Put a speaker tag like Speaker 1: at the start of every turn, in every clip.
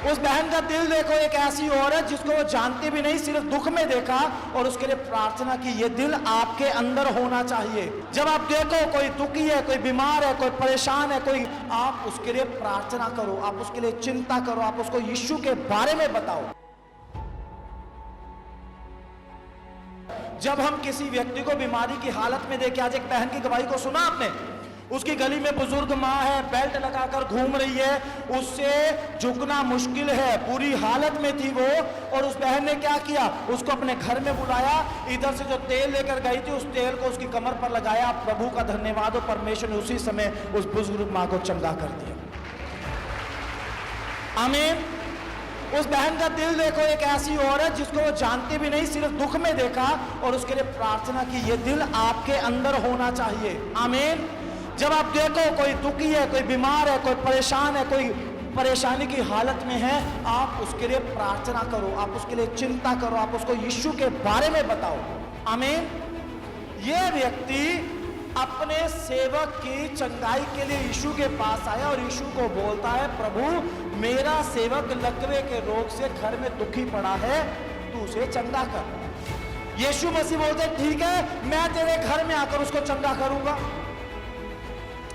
Speaker 1: उस बहन का दिल देखो, एक ऐसी औरत जिसको वो जानती भी नहीं, सिर्फ दुख में देखा और उसके लिए प्रार्थना की। ये दिल आपके अंदर होना चाहिए। जब आप देखो कोई दुखी है, कोई बीमार है, कोई परेशान है, कोई, आप उसके लिए प्रार्थना करो, आप उसके लिए चिंता करो, आप उसको यीशु के बारे में बताओ। जब हम किसी व्यक्ति को बीमारी की हालत में देखें, आज एक बहन की गवाही को सुना आपने, उसकी गली में बुजुर्ग माँ है, बेल्ट लगाकर घूम रही है, उससे झुकना मुश्किल है, बुरी हालत में थी वो। और उस बहन ने क्या किया, उसको अपने घर में बुलाया, इधर से जो तेल लेकर गई थी उस तेल को उसकी कमर पर लगाया। प्रभु का धन्यवाद हो, परमेश्वर ने उसी समय उस बुजुर्ग माँ को चंगा कर दिया। आमीन। उस बहन का दिल देखो, एक ऐसी औरत जिसको वो जानती भी नहीं, सिर्फ दुख में देखा और उसके लिए प्रार्थना की। ये दिल आपके अंदर होना चाहिए। आमीन। जब आप देखो कोई दुखी है, कोई बीमार है, कोई परेशान है, कोई परेशानी की हालत में है, आप उसके लिए प्रार्थना करो, आप उसके लिए चिंता करो, आप उसको यीशु के बारे में बताओ। आमीन। ये व्यक्ति अपने सेवक की चंगाई के लिए यीशु के पास आया और यीशु को बोलता है, प्रभु मेरा सेवक लकवे के रोग से घर में दुखी पड़ा है, तू उसे चंगा कर। यीशु मसीह बोलते, ठीक है, मैं तेरे घर में आकर उसको चंगा करूंगा।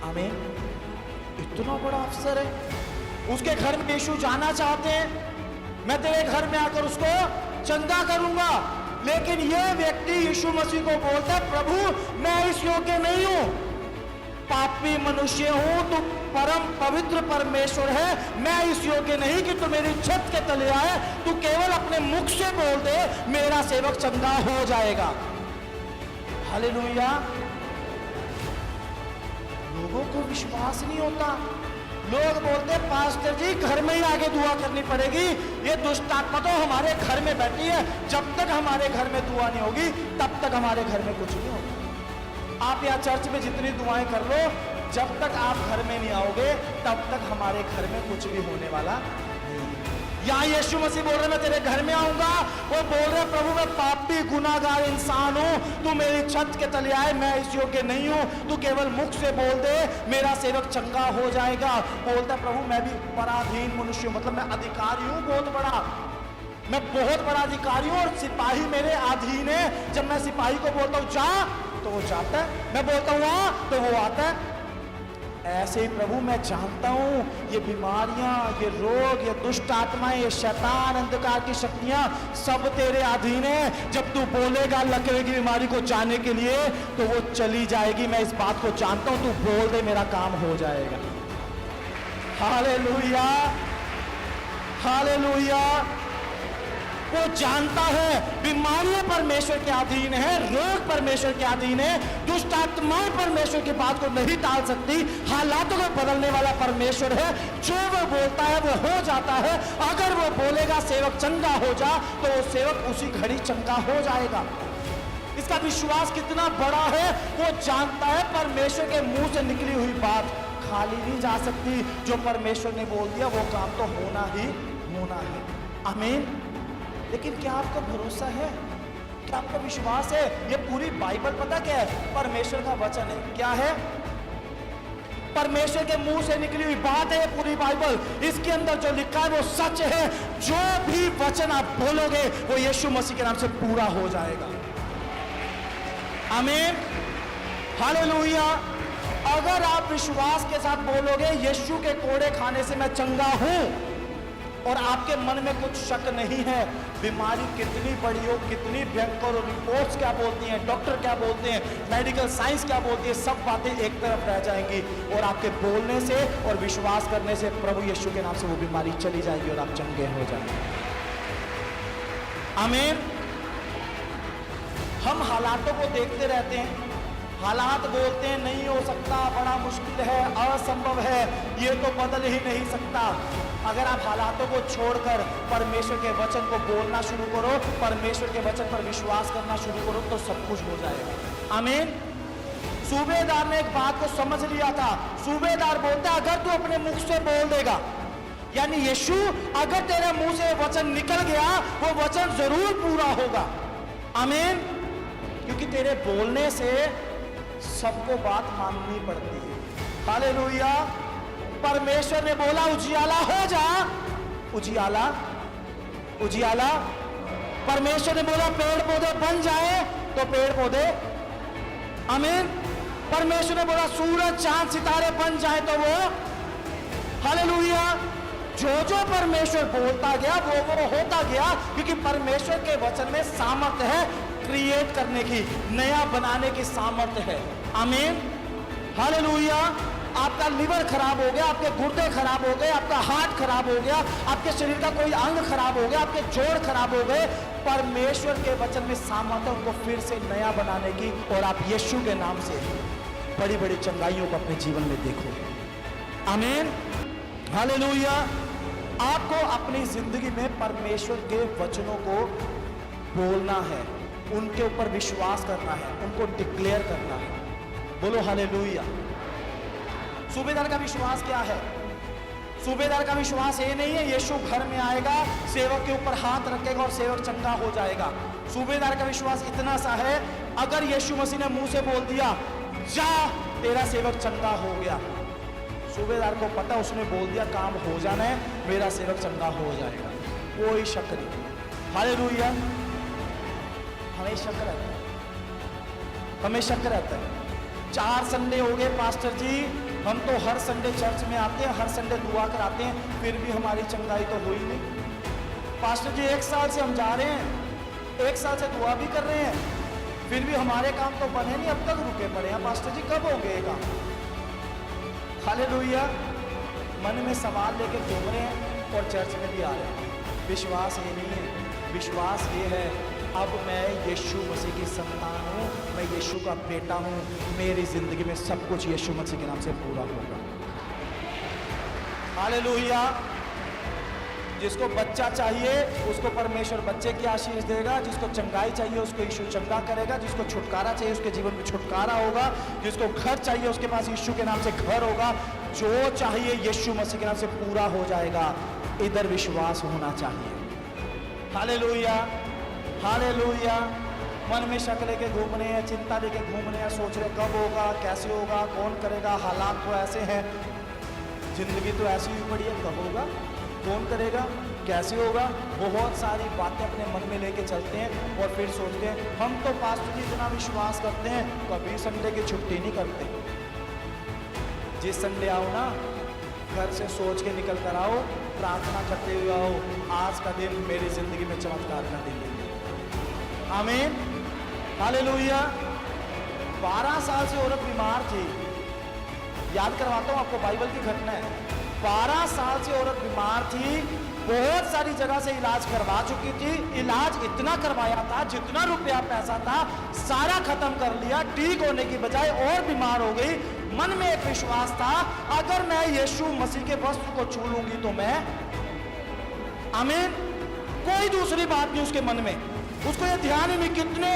Speaker 1: आमीन। इतना बड़ा अफसर है, उसके घर में यीशु जाना चाहते हैं, मैं तेरे घर में आकर उसको चंगा करूंगा। लेकिन यह व्यक्ति यीशु मसीह को बोलता है, प्रभु मैं इस योग्य नहीं हूं, पापी मनुष्य हूं, तू परम पवित्र परमेश्वर है, मैं इस योग्य नहीं कि तू मेरी छत के तले आए, तू केवल अपने मुख से बोल दे, मेरा सेवक चंगा हो जाएगा। हालेलुया। लोगों को विश्वास नहीं होता, लोग बोलते पास्टर जी घर में ही आगे दुआ करनी पड़ेगी, ये दुष्ट आत्मा तो हमारे घर में बैठी है, जब तक हमारे घर में दुआ नहीं होगी तब तक हमारे घर में कुछ नहीं होगा। आप यहाँ चर्च में जितनी दुआएं कर लो, जब तक आप घर में नहीं आओगे तब तक हमारे घर में कुछ भी होने वाला नहीं। यहाँ यीशु मसीह बोल रहे मैं तेरे घर में आऊंगा, वो बोल रहे प्रभु मैं पापी गुनाहगार इंसान हूं, तू मेरी छत के तले आए, मैं इस योग्य नहीं हूं, तू केवल मुख से बोल दे, मेरा सेवक चंगा हो जाएगा। बोलता प्रभु मैं भी पराधीन मनुष्य हूं, मतलब मैं अधिकारी हूं बहुत बड़ा, मैं बहुत बड़ा अधिकारी हूं और सिपाही मेरे अधीन है। जब मैं सिपाही को बोलता हूं जा तो वो जाता है, मैं बोलता हूं आ तो वो आता है। ऐसे ही प्रभु मैं जानता हूं ये बीमारियां, ये रोग, ये दुष्ट आत्माएं, ये शैतान अंधकार की शक्तियां सब तेरे अधीन है। जब तू बोलेगा लकवे की बीमारी को जाने के लिए तो वो चली जाएगी, मैं इस बात को जानता हूं, तू बोल दे मेरा काम हो जाएगा। Hallelujah, hallelujah. वो जानता है बीमारियां परमेश्वर के अधीन है, रोग परमेश्वर के अधीन है, दुष्ट आत्माएं परमेश्वर की बात को नहीं टाल सकती, हालातों को बदलने वाला परमेश्वर है, जो वो बोलता है वो हो जाता है। अगर वो बोलेगा सेवक चंगा हो जा तो वो सेवक उसी घड़ी चंगा हो जाएगा। इसका विश्वास कितना बड़ा है वो जानता है, परमेश्वर के मुंह से निकली हुई बात खाली नहीं जा सकती, जो परमेश्वर ने बोल दिया वो काम तो होना ही होना है। आमीन। लेकिन क्या आपको भरोसा है, क्या आपका विश्वास है? ये पूरी बाइबल पता क्या है? परमेश्वर का वचन है। क्या है? परमेश्वर के मुंह से निकली हुई बात है पूरी बाइबल। इसके अंदर जो लिखा है वो सच है, जो भी वचन आप बोलोगे वो यीशु मसीह के नाम से पूरा हो जाएगा। आमीन, हालेलुया। अगर आप विश्वास के साथ बोलोगे यीशु के कोड़े खाने से मैं चंगा हूं, और आपके मन में कुछ शक नहीं है, बीमारी कितनी बड़ी हो, कितनी भयंकर हो, रिपोर्ट्स क्या बोलती हैं, डॉक्टर क्या बोलते हैं, मेडिकल साइंस क्या बोलती है, सब बातें एक तरफ रह जाएंगी और आपके बोलने से और विश्वास करने से प्रभु यीशु के नाम से वो बीमारी चली जाएगी और आप चंगे हो जाएंगे। आमीन। हम हालातों को देखते रहते हैं, हालात बोलते हैं नहीं हो सकता, बड़ा मुश्किल है, असंभव है, ये तो बदल ही नहीं सकता। अगर आप हालातों को छोड़कर परमेश्वर के वचन को बोलना शुरू करो, परमेश्वर के वचन पर विश्वास करना शुरू करो तो सब कुछ हो जाएगा। आमीन। सूबेदार ने एक बात को समझ लिया था। सूबेदार बोलता अगर तू अपने मुख से बोल देगा, यानी यीशु अगर तेरे मुंह से वचन निकल गया वो वचन जरूर पूरा होगा। आमीन। क्योंकि तेरे बोलने से सबको बात माननी पड़ती है। हालेलुया। परमेश्वर ने बोला उजियाला हो जा, उजियाला, उजियाला। परमेश्वर ने बोला पेड़ पौधे बन जाए तो पेड़ पौधे, आमीन। परमेश्वर ने बोला सूरज चांद सितारे बन जाए तो वो, हालेलुया। जो जो परमेश्वर बोलता गया वो होता गया, क्योंकि परमेश्वर के वचन में सामर्थ्य है क्रिएट करने की, नया बनाने की सामर्थ्य है, आमीन, हालेलुया। आपका लिवर खराब हो गया, आपके गुर्दे खराब हो गए, आपका हार्ट खराब हो गया, आपके शरीर का कोई अंग खराब हो गया, आपके जोड़ खराब हो गए, परमेश्वर के वचन में सामर्थ्य उनको फिर से नया बनाने की, और आप यीशु के नाम से बड़ी बड़ी चंगाइयों को अपने जीवन में देखो, आमीन, हालेलुया। आपको अपनी जिंदगी में परमेश्वर के वचनों को बोलना है, उनके ऊपर विश्वास करना है, उनको डिक्लेयर करना है, बोलो हालेलुया। सूबेदार का विश्वास क्या है? सूबेदार का विश्वास ये नहीं है यीशु घर में आएगा, सेवक के ऊपर हाथ रखेगा और सेवक चंगा हो जाएगा। सूबेदार का विश्वास इतना सा है, अगर यीशु मसीह ने मुंह से बोल दिया जा तेरा सेवक चंगा हो गया, सूबेदार को पता उसने बोल दिया काम हो जाना है, मेरा सेवक चंगा हो जाएगा, कोई शक नहीं, हालेलुया। हमें शक रहता है, हमें शक रहता है। 4 संडे हो गए पास्टर जी, हम तो हर संडे चर्च में आते हैं, हर संडे दुआ कराते हैं, फिर भी हमारी चंगाई तो हुई नहीं। पास्टर जी 1 साल से हम जा रहे हैं, 1 साल से दुआ भी कर रहे हैं, फिर भी हमारे काम तो बने नहीं, अब तक रुके पड़े हैं। पास्टर जी कब होंगे ये काम? हालेलुया। मन में सवाल लेके घूम रहे हैं और चर्च में भी आ रहे हैं। विश्वास ये नहीं है, विश्वास ये है अब मैं यीशु मसीह की संतान हूँ, मैं यीशु का बेटा हूँ, मेरी जिंदगी में सब कुछ यीशु मसीह के नाम से पूरा होगा, हालेलुया। जिसको बच्चा चाहिए उसको परमेश्वर बच्चे की आशीष देगा, जिसको चंगाई चाहिए उसको यीशु चंगा करेगा, जिसको छुटकारा चाहिए उसके जीवन में छुटकारा होगा, जिसको घर चाहिए उसके पास यीशु के नाम से घर होगा, जो चाहिए यीशु मसीह के नाम से पूरा हो जाएगा। इधर विश्वास होना चाहिए, हालेलुया, हालेलुया। मन में शक लेके घूम रहे हैं, चिंता लेके घूम रहे हैं, सोच रहे कब होगा, कैसे होगा, कौन करेगा, हालात तो ऐसे हैं, जिंदगी तो ऐसी ही पड़ी है, कब होगा, कौन करेगा, कैसे होगा, बहुत सारी बातें अपने मन में लेके चलते हैं और फिर सोचते हैं हम तो पास्टर जी इतना विश्वास करते हैं, कभी संडे की छुट्टी नहीं करते। जिस संडे आओ ना, घर से सोच के निकल कर आओ, प्रार्थना करते हुए आओ, आज का दिन मेरी जिंदगी में चमत्कार का दिन है, आमीन, हालेलुया। 12 साल से औरत बीमार थी, याद करवाता हूँ आपको, बाइबल की घटना है। 12 साल से औरत बीमार थी, बहुत सारी जगह से इलाज करवा चुकी थी, इलाज इतना करवाया था, जितना रुपया पैसा था सारा खत्म कर लिया, ठीक होने की बजाय और बीमार हो गई। मन में एक विश्वास था अगर मैं यीशु मसीह के वस्त्र को छू लूंगी तो मैं, आमीन, कोई दूसरी बात नहीं उसके मन में, उसको ये ध्यान ही नहीं। कितने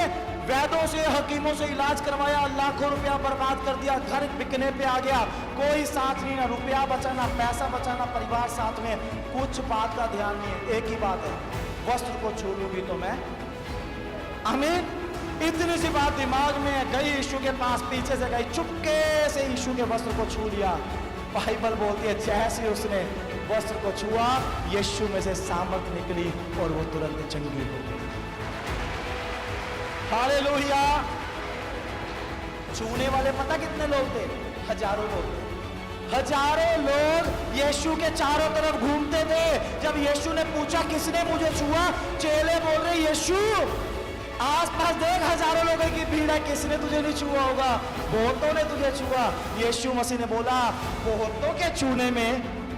Speaker 1: वैद्यों से, हकीमों से इलाज करवाया, लाखों रुपया बर्बाद कर दिया, घर बिकने पे आ गया, कोई साथ नहीं, ना रुपया बचाना, पैसा बचाना, परिवार साथ में, कुछ बात का ध्यान नहीं है। एक ही बात है, वस्त्र को छू लूंगी तो मैं, आमीन। इतनी सी बात दिमाग में गई, यीशु के पास पीछे से गई, चुपके से यीशु के वस्त्र को छू लिया। बाइबल बोलती है जैसे उसने वस्त्र को छुआ, यीशु में से सामर्थ निकली और वो तुरंत चंगी हो गई, हालेलुया। छूने वाले पता कितने लोग थे? हजारों लोग, हजारों लोग यीशु के चारों तरफ घूमते थे। जब यीशु ने पूछा किसने मुझे छुआ, चेले बोल रहे यीशु, आसपास देख हजारों लोगों की भीड़ है, किसने तुझे नहीं छुआ होगा? बहुतों ने तुझे छुआ। यीशु मसीह ने बोला बहुतों के छूने में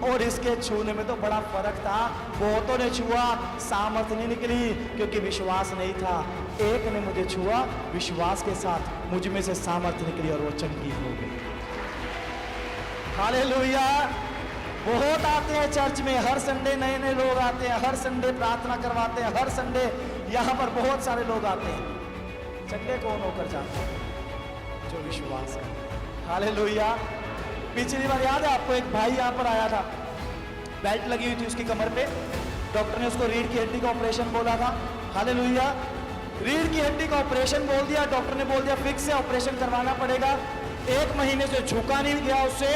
Speaker 1: और इसके छूने में तो बड़ा फर्क था। बहुतों ने छुआ, सामर्थ नहीं निकली क्योंकि विश्वास नहीं था। एक ने मुझे छुआ, विश्वास के साथ मुझ में से सामर्थ निकली और वो चंगी हो गई, हालेलुया। बहुत आते हैं चर्च में, हर संडे नए नए लोग आते हैं, हर संडे प्रार्थना करवाते हैं, हर संडे यहाँ पर बहुत सारे लोग आते हैं। चंगे कौन होकर जाते हैं? जो विश्वास है, हालेलुया। पिछली बार याद है आपको, एक भाई यहाँ पर आया था, बेल्ट लगी हुई थी उसकी कमर पे, डॉक्टर ने उसको रीढ़ की हड्डी का ऑपरेशन बोला था, हालेलुया। रीढ़ की हड्डी का ऑपरेशन बोल दिया, डॉक्टर ने बोल दिया फिक्स है, ऑपरेशन करवाना पड़ेगा। 1 महीने से झुका नहीं गया उससे,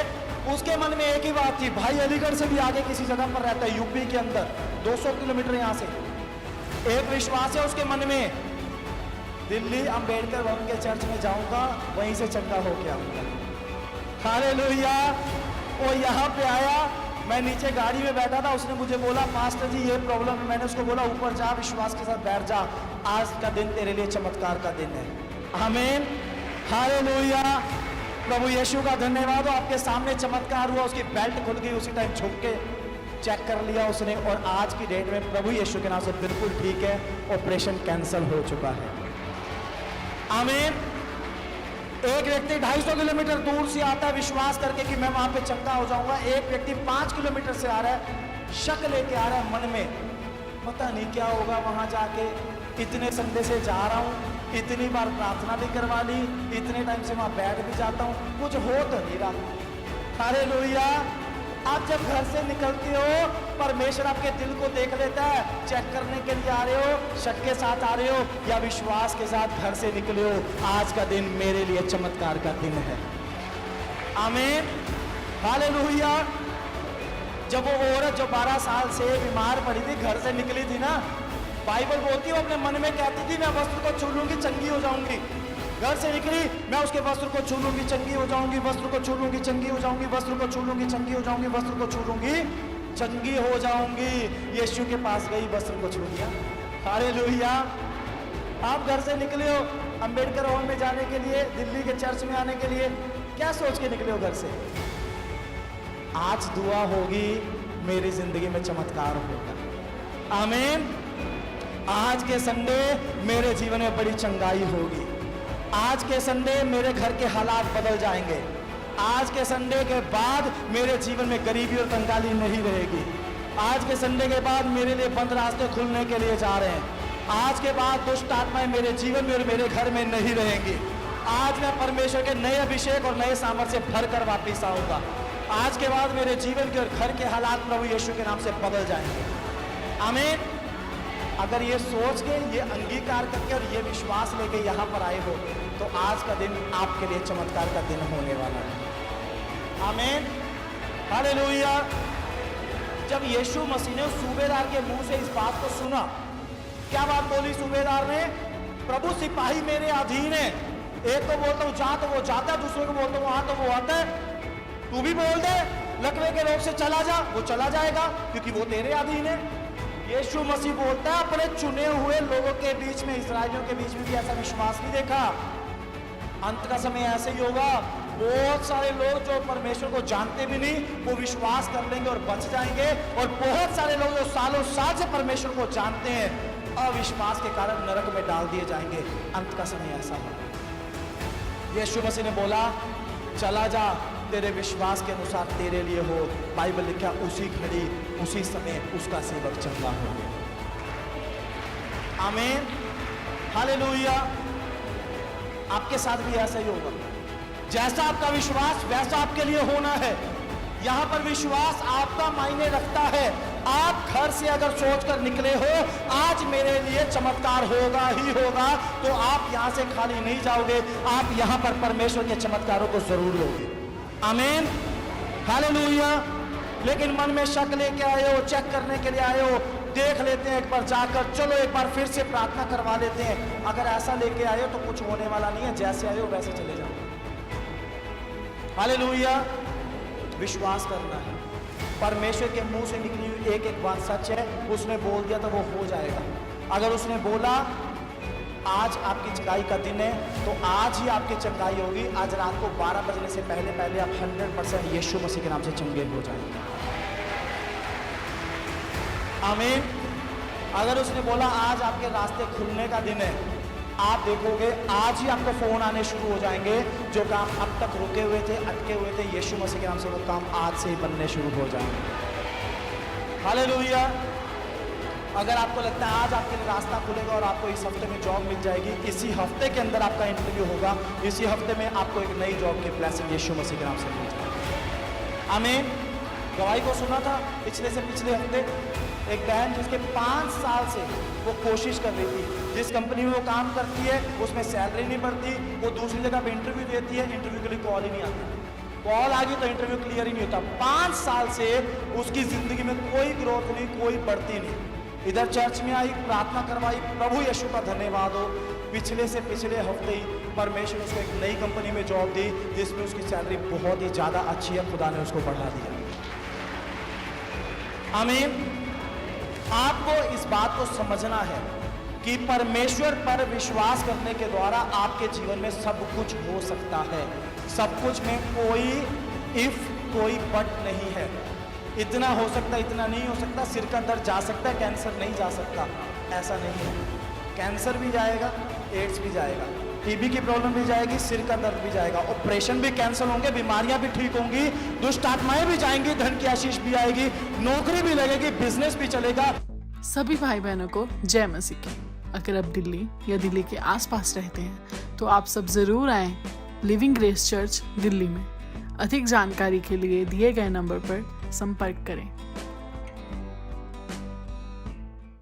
Speaker 1: उसके मन में एक ही बात थी, भाई अलीगढ़ से भी आगे किसी जगह पर रहता है, यूपी के अंदर 200 किलोमीटर यहां से। एक विश्वास है उसके मन में, दिल्ली अंबेडकर भवन के चर्च में जाऊंगा, वहीं से चंगा होके आऊंगा। हालेलुया। वो यहाँ पे आया, मैं नीचे गाड़ी में बैठा था, उसने मुझे बोला पास्टर जी ये प्रॉब्लम है। मैंने उसको बोला ऊपर जा, विश्वास के साथ बैठ जा, आज का दिन तेरे लिए चमत्कार का दिन है। आमीन, हालेलुया। प्रभु यीशु का धन्यवाद हो। आपके सामने चमत्कार हुआ, उसकी बेल्ट खुल गई, उसी टाइम झुक के चेक कर लिया उसने, और आज की डेट में प्रभु यीशु के नाम से बिल्कुल ठीक है, ऑपरेशन कैंसिल हो चुका है। आमीन। एक व्यक्ति 250 किलोमीटर दूर से आता है विश्वास करके कि मैं वहां पे चंगा हो जाऊंगा। एक व्यक्ति 5 किलोमीटर से आ रहा है, शक लेके आ रहा है मन में, पता नहीं क्या होगा वहां जाके। इतने संडे से जा रहा हूं, इतनी बार प्रार्थना भी करवा ली, इतने टाइम से वहां बैठ भी जाता हूं, कुछ हो तो नहीं रहा। हालेलुया। आप जब घर से निकलते हो, परमेश्वर आपके दिल को देख लेता है। चेक करने के लिए आ रहे हो, शक के साथ आ रहे हो या विश्वास के साथ घर से निकले हो, आज का दिन मेरे लिए चमत्कार का दिन है। आमीन, हालेलुया। जब वो औरत जो 12 साल से बीमार पड़ी थी, घर से निकली थी ना, बाइबल बोलती है वो अपने मन में कहती थी मैं वस्त्र को छू लूंगी, चंगी हो जाऊंगी। घर से निकली, मैं उसके वस्त्र को छू लूंगी, चंगी हो जाऊंगी, वस्त्र को छू लूंगी, चंगी हो जाऊंगी, वस्त्र को छू लूंगी, चंगी हो जाऊंगी, वस्त्र को छू लूंगी, चंगी हो जाऊंगी। यीशु के पास गई, वस्त्र को छू लिया। हालेलुया। आप घर से निकले हो अंबेडकर हॉल में जाने के लिए, दिल्ली के चर्च में आने के लिए, क्या सोच के निकले हो घर से? आज दुआ होगी, मेरी जिंदगी में चमत्कार होगा। आमीन। आज के संडे मेरे जीवन में बड़ी चंगाई होगी। आज के संडे मेरे घर के हालात बदल जाएंगे। आज के संडे के बाद मेरे जीवन में गरीबी और कंगाली नहीं रहेगी। आज के संडे के बाद मेरे लिए बंद रास्ते खुलने के लिए जा रहे हैं। आज के बाद दुष्ट आत्माएं मेरे जीवन में और मेरे घर में नहीं रहेंगी। आज मैं परमेश्वर के नए अभिषेक और नए सामर्थ्य से भरकर वापिस आऊंगा। आज के बाद मेरे जीवन के और घर के हालात प्रभु यीशु के नाम से बदल जाएंगे। आमीन। अगर ये सोच के, ये अंगीकार करके और ये विश्वास लेके यहाँ पर आए हो, तो आज का दिन आपके लिए चमत्कार का दिन होने वाला है। आमीन, हालेलुया। जब यीशु मसीह ने उस सूबेदार के मुंह से इस बात को सुना, क्या बात बोली सूबेदार ने? प्रभु सिपाही मेरे अधीन है, एक को बोलता हूं जा तो वो जाता है, दूसरे को बोलता हूं आ तो वो आता है। तू भी बोल दे लकवे के रोग से चला जा, वो चला जाएगा, क्योंकि वो तेरे अधीन है। यीशु मसीह बोलता है अपने चुने हुए लोगों के बीच में, इस्राएलियों के बीच में भी ऐसा विश्वास नहीं देखा। अंत का समय ऐसे ही होगा, बहुत सारे लोग जो परमेश्वर को जानते भी नहीं, वो विश्वास कर लेंगे और बच जाएंगे, और बहुत सारे लोग जो सालों साल से परमेश्वर को जानते हैं, अविश्वास के कारण नरक में डाल दिए जाएंगे। अंत का समय ऐसा होगा। यीशु मसीह ने बोला चला जा, तेरे विश्वास के अनुसार तेरे लिए हो। बाइबल लिखा उसी घड़ी उसी समय उसका सेवक चंगा हो गया। आमीन, हालेलुया। आपके साथ भी ऐसा ही होगा। जैसा आपका विश्वास वैसा आपके लिए होना है। यहां पर विश्वास आपका मायने रखता है। आप घर से अगर सोचकर निकले हो आज मेरे लिए चमत्कार होगा ही होगा, तो आप यहां से खाली नहीं जाओगे, आप यहां पर परमेश्वर के चमत्कारों को जरूर लोगे। आमीन, हालेलुया। लेकिन मन में शक लेके आए हो, चेक करने के लिए आए हो, देख लेते हैं एक बार जाकर, चलो एक बार फिर से प्रार्थना करवा लेते हैं। अगर ऐसा लेके आए हो तो कुछ होने वाला नहीं है, जैसे आए हो वैसे चले जाओ। हालेलुया। विश्वास करना है, परमेश्वर के मुंह से निकली हुई एक एक बात सच है। उसने बोल दिया तो वो हो जाएगा। अगर उसने बोला आज आपकी चंगाई का दिन है, तो आज ही आपकी चंगाई होगी। आज रात को 12 बजने से पहले पहले आप 100% यीशु मसीह के नाम से चंगे हो जाएंगे। आमीन। अगर उसने बोला आज आपके रास्ते खुलने का दिन है, आप देखोगे आज ही आपको फोन आने शुरू हो जाएंगे। जो काम अब तक रुके हुए थे, अटके हुए थे, यीशु मसीह के नाम से वो काम आज से ही बनने शुरू हो जाएंगे। हालेलुया। अगर आपको लगता है आज आपके लिए रास्ता खुलेगा और आपको इस हफ्ते में जॉब मिल जाएगी, इसी हफ्ते के अंदर आपका इंटरव्यू होगा, इसी हफ्ते में आपको एक नई जॉब की ब्लेसिंग यीशु मसीह के नाम से मिल जाएगी। आमीन। गवाही को सुना था पिछले हफ्ते, एक बहन जिसके 5 साल से वो कोशिश कर रही थी, जिस कंपनी में वो काम करती है उसमें सैलरी नहीं बढ़ती, वो दूसरी जगह पे इंटरव्यू देती है, इंटरव्यू के लिए कॉल ही नहीं आती। कॉल आ गई तो इंटरव्यू क्लियर ही नहीं होता। 5 साल से उसकी जिंदगी में कोई ग्रोथ नहीं, कोई बढ़ती नहीं। इधर चर्च में आई, प्रार्थना करवाई, प्रभु यीशु का धन्यवाद हो, पिछले से पिछले हफ्ते ही परमेश्वर उसको एक नई कंपनी में जॉब दी, जिसमें उसकी सैलरी बहुत ही ज्यादा अच्छी है, खुदा ने उसको बढ़ा दिया। आमीन। आपको इस बात को समझना है कि परमेश्वर पर विश्वास करने के द्वारा आपके जीवन में सब कुछ हो सकता है। सब कुछ में कोई इफ, कोई बट नहीं है। इतना हो सकता, इतना नहीं हो सकता, सिर का दर्द जा सकता है, कैंसर नहीं जा सकता, ऐसा नहीं है। कैंसर भी जाएगा, एड्स भी जाएगा, टीबी की प्रॉब्लम भी जाएगी, सिर का दर्द भी जाएगा, ऑपरेशन भी कैंसिल होंगे, बीमारियां भी ठीक होंगी, दुष्ट आत्माएं भी जाएंगी, धन की आशीष भी आएगी, नौकरी भी लगेगी, बिजनेस भी चलेगा।
Speaker 2: सभी भाई बहनों को जय मसीह की। अगर आप दिल्ली या दिल्ली के आसपास रहते हैं तो आप सब जरूर आएं लिविंग ग्रेस चर्च दिल्ली में। अधिक जानकारी के लिए दिए गए नंबर पर संपर्क करें।